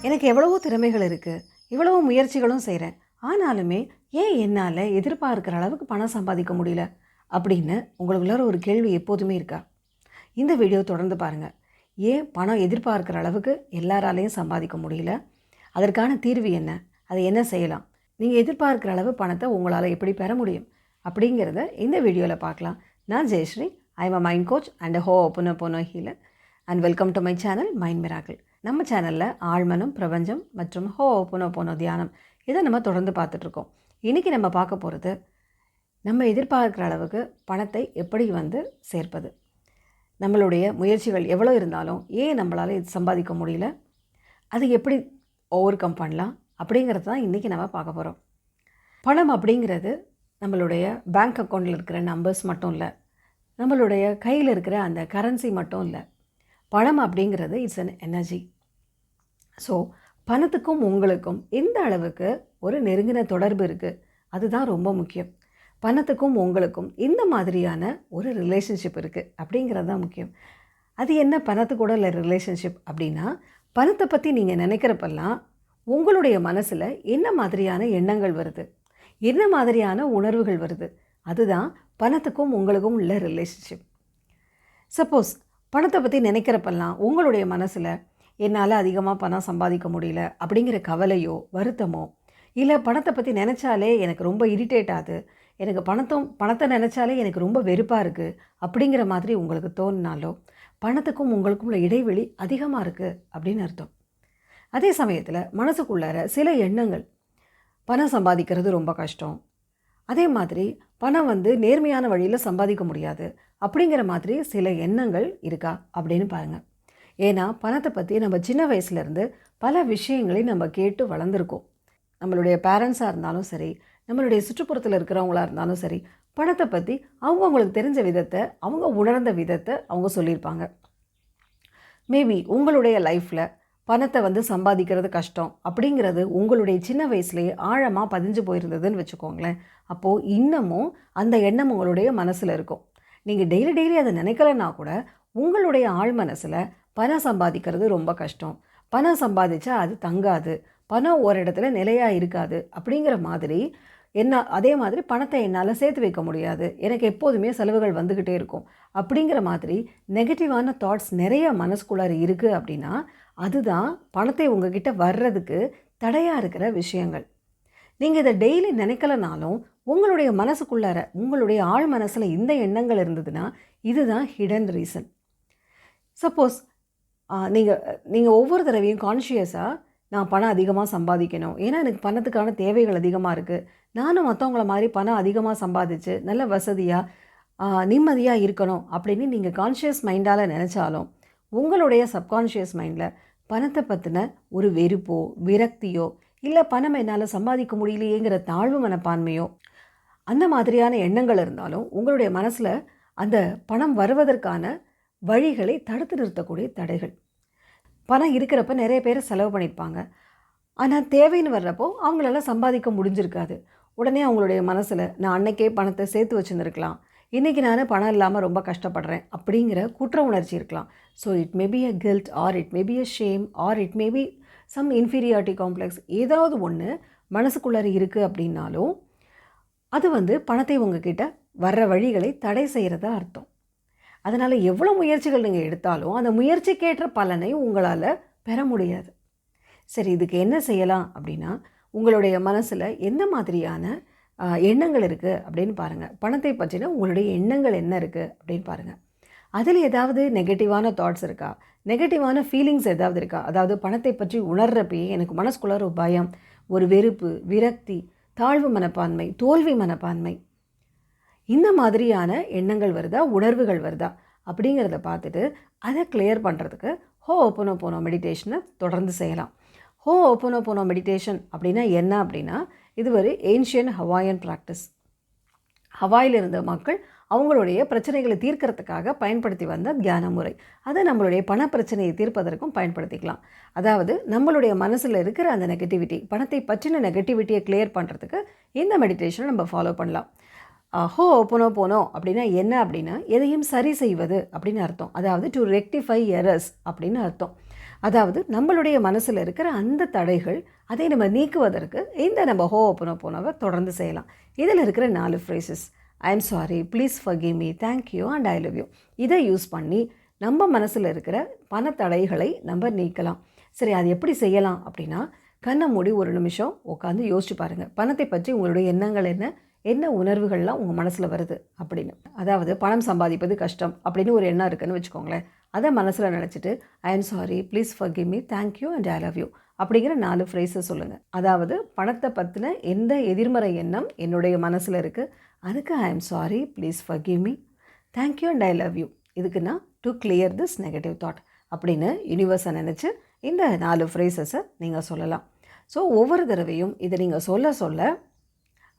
எனக்கு எவ்வளவோ திறமைகள் இருக்குது, இவ்வளவோ முயற்சிகளும் செய்கிறேன். ஆனாலுமே ஏன் என்னால் எதிர்பார்க்குற அளவுக்கு பணம் சம்பாதிக்க முடியல அப்படின்னு உங்களுக்குள்ளார ஒரு கேள்வி எப்போதுமே இருக்கா? இந்த வீடியோ தொடர்ந்து பாருங்கள். ஏன் பணம் எதிர்பார்க்குற அளவுக்கு எல்லாராலையும் சம்பாதிக்க முடியல? அதற்கான தீர்வு என்ன? அதை என்ன செய்யலாம்? நீங்கள் எதிர்பார்க்குற அளவு பணத்தை உங்களால் எப்படி பெற முடியும் அப்படிங்கிறத இந்த வீடியோவில் பார்க்கலாம். நான் Jayashree. I am a mind coach and ho'oponopono healer and welcome to my channel mind miracle. நம்ம சேனலில் ஆழ்மனம், பிரபஞ்சம் மற்றும் ஹோ ஓப்பனோ தியானம் இதை நம்ம தொடர்ந்து பார்த்துட்ருக்கோம். இன்றைக்கி நம்ம பார்க்க போகிறது, நம்ம எதிர்பார்க்குற அளவுக்கு பணத்தை எப்படி சேர்ப்பது. நம்மளுடைய முயற்சிகள் எவ்வளோ இருந்தாலும் ஏன் நம்மளால் இது சம்பாதிக்க முடியல, அது எப்படி ஓவர் கம் பண்ணலாம் அப்படிங்கிறது தான் இன்றைக்கி நம்ம பார்க்க போகிறோம். பணம் அப்படிங்கிறது நம்மளுடைய பேங்க் அக்கௌண்ட்டில் இருக்கிற நம்பர்ஸ் மட்டும் இல்லை, நம்மளுடைய கையில் இருக்கிற அந்த கரன்சி மட்டும் இல்லை. பணம் அப்படிங்கிறது இட்ஸ் அன் எனர்ஜி. ஸோ பணத்துக்கும் உங்களுக்கும் எந்த அளவுக்கு ஒரு நெருங்கின தொடர்பு இருக்குது, அதுதான் ரொம்ப முக்கியம். பணத்துக்கும் உங்களுக்கும் இந்த மாதிரியான ஒரு ரிலேஷன்ஷிப் இருக்குது அப்படிங்கிறது தான் முக்கியம். அது என்ன பணத்துக்கூட இல்லை ரிலேஷன்ஷிப் அப்படின்னா, பணத்தை பற்றி நீங்கள் நினைக்கிறப்பெல்லாம் உங்களுடைய மனசில் என்ன மாதிரியான எண்ணங்கள் வருது, என்ன மாதிரியான உணர்வுகள் வருது, அதுதான் பணத்துக்கும் உங்களுக்கும் உள்ள ரிலேஷன்ஷிப். சப்போஸ் பணத்தை பற்றி நினைக்கிறப்பெல்லாம் உங்களுடைய மனசில் என்னால் அதிகமாக பணம் சம்பாதிக்க முடியல அப்படிங்கிற கவலையோ வருத்தமோ, இல்லை பணத்தை பற்றி நினச்சாலே எனக்கு ரொம்ப இரிட்டேட் ஆகுது, எனக்கு பணத்தை நினச்சாலே எனக்கு ரொம்ப வெறுப்பாக இருக்குது அப்படிங்கிற மாதிரி உங்களுக்கு தோணினாலோ, பணத்துக்கும் உங்களுக்கும் உள்ள இடைவெளி அதிகமாக இருக்குது அப்படின்னு அர்த்தம். அதே சமயத்தில் மனசுக்குள்ளார சில எண்ணங்கள், பணம் சம்பாதிக்கிறது ரொம்ப கஷ்டம், அதே மாதிரி பணம் நேர்மையான வழியில் சம்பாதிக்க முடியாது அப்படிங்கிற மாதிரி சில எண்ணங்கள் இருக்கா அப்படின்னு பாருங்கள். ஏன்னா பணத்தை பற்றி நம்ம சின்ன வயசுலேருந்து பல விஷயங்களை நம்ம கேட்டு வளர்ந்துருக்கோம். நம்மளுடைய பேரண்ட்ஸாக இருந்தாலும் சரி, நம்மளுடைய சுற்றுப்புறத்தில் இருக்கிறவங்களாக இருந்தாலும் சரி, பணத்தை பற்றி அவங்களுக்கு தெரிஞ்ச விதத்தை, அவங்க உணர்ந்த விதத்தை அவங்க சொல்லியிருப்பாங்க. மேபி உங்களுடைய லைஃப்பில் பணத்தை சம்பாதிக்கிறது கஷ்டம் அப்படிங்கிறது உங்களுடைய சின்ன வயசுலேயே ஆழமாக பதிஞ்சு போயிருந்ததுன்னு வச்சுக்கோங்களேன். அப்போது இன்னமும் அந்த எண்ணம் உங்களுடைய மனசில் இருக்கும். நீங்கள் டெய்லி அதை நினைக்கலன்னா கூட உங்களுடைய ஆழ் மனசில் பணம் சம்பாதிக்கிறது ரொம்ப கஷ்டம், பணம் சம்பாதிச்சா அது தங்காது, பணம் ஒரு இடத்துல நிலையாக இருக்காது அப்படிங்கிற மாதிரி அதே மாதிரி பணத்தை என்னால் சேர்த்து வைக்க முடியாது, எனக்கு எப்போதுமே செலவுகள் வந்துக்கிட்டே இருக்கும் அப்படிங்கிற மாதிரி நெகட்டிவான தாட்ஸ் நிறைய மனசுக்குள்ளார இருக்குது அப்படின்னா, அதுதான் பணத்தை உங்ககிட்ட வர்றதுக்கு தடையாக இருக்கிற விஷயங்கள். நீங்கள் இதை டெய்லி நினைக்கலனாலும் உங்களுடைய மனசுக்குள்ளார, உங்களுடைய ஆழ் மனசில் இந்த எண்ணங்கள் இருந்ததுன்னா இதுதான் ஹிடன் ரீசன். சப்போஸ் நீங்கள் ஒவ்வொரு தடவையும் கான்ஷியஸாக நான் பணம் அதிகமாக சம்பாதிக்கணும், ஏன்னா எனக்கு பணத்துக்கான தேவைகள் அதிகமாக இருக்குது, நானும் மற்றவங்கள மாதிரி பணம் அதிகமாக சம்பாதிச்சு நல்ல வசதியாக நிம்மதியாக இருக்கணும் அப்படின்னு நீங்கள் கான்ஷியஸ் மைண்டால் நினச்சாலும் உங்களுடைய சப்கான்ஷியஸ் மைண்டில் பணத்தை பற்றின ஒரு வெறுப்போ விரக்தியோ, இல்லை பணம் என்னால் சம்பாதிக்க முடியலையேங்கிற தாழ்வு மனப்பான்மையோ, அந்த மாதிரியான எண்ணங்கள் இருந்தாலும் உங்களுடைய மனசில் அந்த பணம் வருவதற்கான வழிகளை தடுத்து நிறுத்தக்கூடிய தடைகள். பணம் இருக்கிறப்ப நிறைய பேர் செலவு பண்ணியிருப்பாங்க, ஆனால் தேவைன்னு வர்றப்போ அவங்களால சம்பாதிக்க முடிஞ்சிருக்காது. உடனே அவங்களுடைய மனசில் நான் அன்னைக்கே பணத்தை சேர்த்து வச்சுருந்துருக்கலாம், இன்றைக்கி நான் பணம் இல்லாமல் ரொம்ப கஷ்டப்படுறேன் அப்படிங்கிற குற்ற உணர்ச்சி இருக்கலாம். So it may be a guilt, or it may be a shame, or it may be some inferiority complex. ஏதாவது ஒன்று மனசுக்குள்ளார இருக்குது அப்படின்னாலும் அது பணத்தை உங்ககிட்ட வர்ற வழிகளை தடை செய்கிறதா அர்த்தம். அதனால் எவ்வளோ முயற்சிகள் நீங்கள் எடுத்தாலும் அந்த முயற்சிக்கேற்ற பலனை உங்களால் பெற முடியாது. சரி, இதுக்கு என்ன செய்யலாம் அப்படின்னா, உங்களுடைய மனசில் எந்த மாதிரியான எண்ணங்கள் இருக்குது அப்படின்னு பாருங்கள். பணத்தை பற்றின உங்களுடைய எண்ணங்கள் என்ன இருக்குது அப்படின்னு பாருங்கள். அதில் ஏதாவது நெகட்டிவான தாட்ஸ் இருக்கா, நெகட்டிவான ஃபீலிங்ஸ் ஏதாவது இருக்கா? அதாவது பணத்தை பற்றி உணர்றப்பயே எனக்கு மனசுக்குள்ள ஒரு பயம், ஒரு வெறுப்பு, விரக்தி, தாழ்வு மனப்பான்மை, தோல்வி மனப்பான்மை, இந்த மாதிரியான எண்ணங்கள் வருதா, உணர்வுகள் வருதா அப்படிங்கிறத பார்த்துட்டு அதை கிளியர் பண்ணுறதுக்கு ஹோ ஓப்பனோ மெடிடேஷனை தொடர்ந்து செய்யலாம். ஹோ ஓப்பனோ மெடிடேஷன் அப்படின்னா என்ன அப்படின்னா, இது ஒரு ஏன்ஷியன் ஹவாயன் ப்ராக்டிஸ். ஹவாயில் இருந்த மக்கள் அவங்களுடைய பிரச்சனைகளை தீர்க்கறதுக்காக பயன்படுத்தி வந்த தியான முறை. அதை நம்மளுடைய பண பிரச்சனையை தீர்ப்பதற்கும் பயன்படுத்திக்கலாம். அதாவது நம்மளுடைய மனசில் இருக்கிற அந்த நெகட்டிவிட்டி, பணத்தை பற்றின நெகட்டிவிட்டியை கிளியர் பண்ணுறதுக்கு இந்த மெடிடேஷனை நம்ம ஃபாலோ பண்ணலாம். ஹோ ஓப்பனோ அப்படின்னா என்ன அப்படின்னா, எதையும் சரி செய்வது அப்படின்னு அர்த்தம். அதாவது டு ரெக்டிஃபை எரர்ஸ் அப்படின்னு அர்த்தம். அதாவது நம்மளுடைய மனசில் இருக்கிற அந்த தடைகள் அதை நம்ம நீக்குவதற்கு இந்த நம்ம ஹோஓபனோபோனோவை தொடர்ந்து செய்யலாம். இதில் இருக்கிற 4 phrases, I am sorry, please forgive me, thank you and I love you, இதை யூஸ் பண்ணி நம்ம மனசில் இருக்கிற பணத்தடைகளை நம்ம நீக்கலாம். சரி, அது எப்படி செய்யலாம் அப்படின்னா, கண்ணை மூடி ஒரு நிமிஷம் உட்காந்து யோசிச்சு பாருங்கள். பணத்தை பற்றி உங்களுடைய எண்ணங்கள் என்ன உணர்வுகள்லாம் உங்கள் மனசில் வருது அப்படின்னு. அதாவது பணம் சம்பாதிப்பது கஷ்டம் அப்படின்னு ஒரு எண்ணம் இருக்குதுன்னு வச்சுக்கோங்களேன். அதை மனசில் நினச்சிட்டு ஐ am sorry, please forgive me, thank you and I love you அப்படிங்கிற 4 ஃப்ரேஸை சொல்லுங்கள். அதாவது பணத்தை பற்றின எந்த எதிர்மறை எண்ணம் என்னுடைய மனசில் இருக்குது, அதுக்கு I am sorry, please forgive me, thank you and I love you, இதுக்குன்னா to clear this negative thought அப்படின்னு யூனிவர்ஸை நினச்சி இந்த 4 ஃப்ரேசஸை நீங்கள் சொல்லலாம். ஸோ ஒவ்வொரு தடவையும் இதை நீங்கள் சொல்ல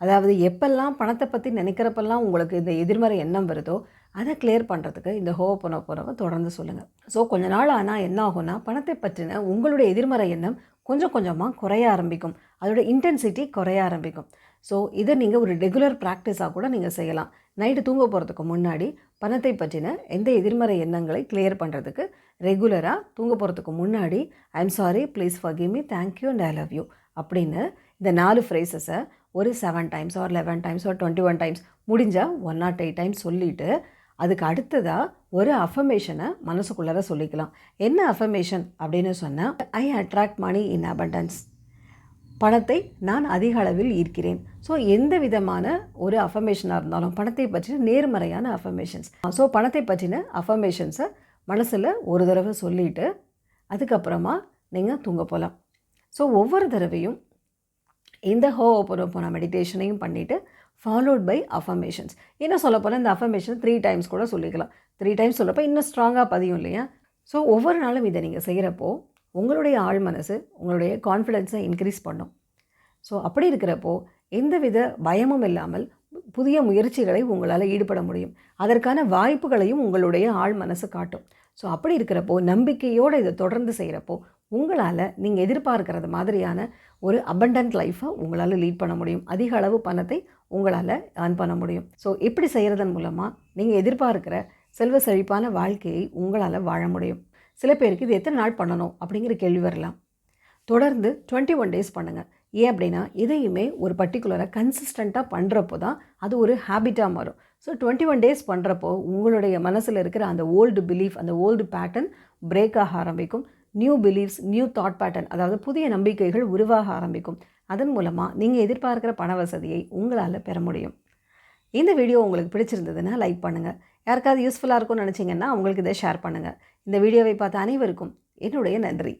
அதாவது எப்பெல்லாம் பணத்தை பற்றி நினைக்கிறப்பெல்லாம் உங்களுக்கு இந்த எதிர்மறை எண்ணம் வருதோ அதை கிளியர் பண்ணுறதுக்கு இந்த ஹோஓபனோபோனோவை தொடர்ந்து சொல்லுங்கள். ஸோ கொஞ்ச நாள் ஆனால் என்ன ஆகும்னா, பணத்தை பற்றின உங்களுடைய எதிர்மறை எண்ணம் கொஞ்சம் கொஞ்சமாக குறைய ஆரம்பிக்கும், அதோட இன்டென்சிட்டி குறைய ஆரம்பிக்கும். ஸோ இதை நீங்கள் ஒரு ரெகுலர் ப்ராக்டிஸாக கூட நீங்கள் செய்யலாம். நைட்டு தூங்க போகிறதுக்கு முன்னாடி பணத்தை பற்றின எந்த எதிர்மறை எண்ணங்களை கிளியர் பண்ணுறதுக்கு ரெகுலராக தூங்க போகிறதுக்கு முன்னாடி I am sorry, please forgive me, thank you and I love you அப்படின்னு இந்த 4 ஃப்ரேசஸை ஒரு 7 times or 11 times or 21 times, முடிஞ்சால் 108 டைம்ஸ் சொல்லிவிட்டு அதுக்கு அடுத்ததாக ஒரு அஃபர்மேஷனை மனசுக்குள்ளார சொல்லிக்கலாம். என்ன அஃபர்மேஷன் அப்படின்னு சொன்னால், ஐ அட்ராக்ட் மணி இன் அபண்டன்ஸ், பணத்தை நான் அதிக அளவில் ஈர்க்கிறேன். ஸோ எந்த விதமான ஒரு அஃபர்மேஷனாக இருந்தாலும் பணத்தை பற்றின நேர்மறையான அஃபர்மேஷன்ஸ். ஸோ பணத்தை பற்றின அஃபர்மேஷன்ஸை மனசில் ஒரு தடவை சொல்லிவிட்டு அதுக்கப்புறமா நீங்கள் தூங்க போகலாம். ஸோ ஒவ்வொரு தடவையும் இந்த ஹோஓபனோபோனோ மெடிடேஷனையும் பண்ணிவிட்டு ஃபாலோட் பை அஃபர்மேஷன்ஸ். இன்னும் சொல்லப்போனால் இந்த அஃபர்மேஷன் 3 டைம்ஸ் கூட சொல்லிக்கலாம். 3 டைம்ஸ் சொல்லப்போ இன்னும் ஸ்ட்ராங்காக பதியும் இல்லையா? ஸோ ஒவ்வொரு நாளும் இதை நீங்கள் செய்கிறப்போ உங்களுடைய ஆழ் மனசு உங்களுடைய கான்ஃபிடென்ஸை இன்க்ரீஸ் பண்ணும். ஸோ அப்படி இருக்கிறப்போ எந்தவித பயமும் இல்லாமல் புதிய முயற்சிகளை உங்களால் ஈடுபட முடியும். அதற்கான வாய்ப்புகளையும் உங்களுடைய ஆழ் மனசு காட்டும். ஸோ அப்படி இருக்கிறப்போ நம்பிக்கையோடு இதை தொடர்ந்து செய்கிறப்போ உங்களால் நீங்கள் எதிர்பார்க்கறது மாதிரியான ஒரு அபண்டன்ட் லைஃப்பை உங்களால் லீட் பண்ண முடியும். அதிக அளவு பணத்தை உங்களால் ஏர்ன் பண்ண முடியும். ஸோ இப்படி செய்கிறதன் மூலமாக நீங்கள் எதிர்பார்க்கிற செல்வ செழிப்பான வாழ்க்கையை உங்களால் வாழ முடியும். சில பேருக்கு இது எத்தனை நாள் பண்ணணும் அப்படிங்கிற கேள்வி வரலாம். தொடர்ந்து 21 டேஸ் பண்ணுங்கள். ஏன் அப்படின்னா இதையுமே ஒரு பர்டிகுலராக கன்சிஸ்டண்ட்டாக பண்ணுறப்போ தான் அது ஒரு ஹேபிட்டாக மாறும். ஸோ 21 டேஸ் பண்ணுறப்போ உங்களுடைய மனசில் இருக்கிற அந்த ஓல்டு பிலீஃப், அந்த ஓல்டு பேட்டர்ன் பிரேக் ஆக ஆரம்பிக்கும். New beliefs, new thought pattern, அதாவது புதிய நம்பிக்கைகள் உருவாக ஆரம்பிக்கும். அதன் மூலமாக நீங்கள் எதிர்பார்க்குற பண வசதியை உங்களால் பெற முடியும். இந்த வீடியோ உங்களுக்கு பிடிச்சிருந்ததுன்னா லைக் பண்ணுங்கள். யாருக்காவது யூஸ்ஃபுல்லாக இருக்கும்னு நினச்சிங்கன்னா அவங்களுக்கு இதை ஷேர் பண்ணுங்கள். இந்த வீடியோவை பார்த்த அனைவருக்கும் என்னுடைய நன்றி.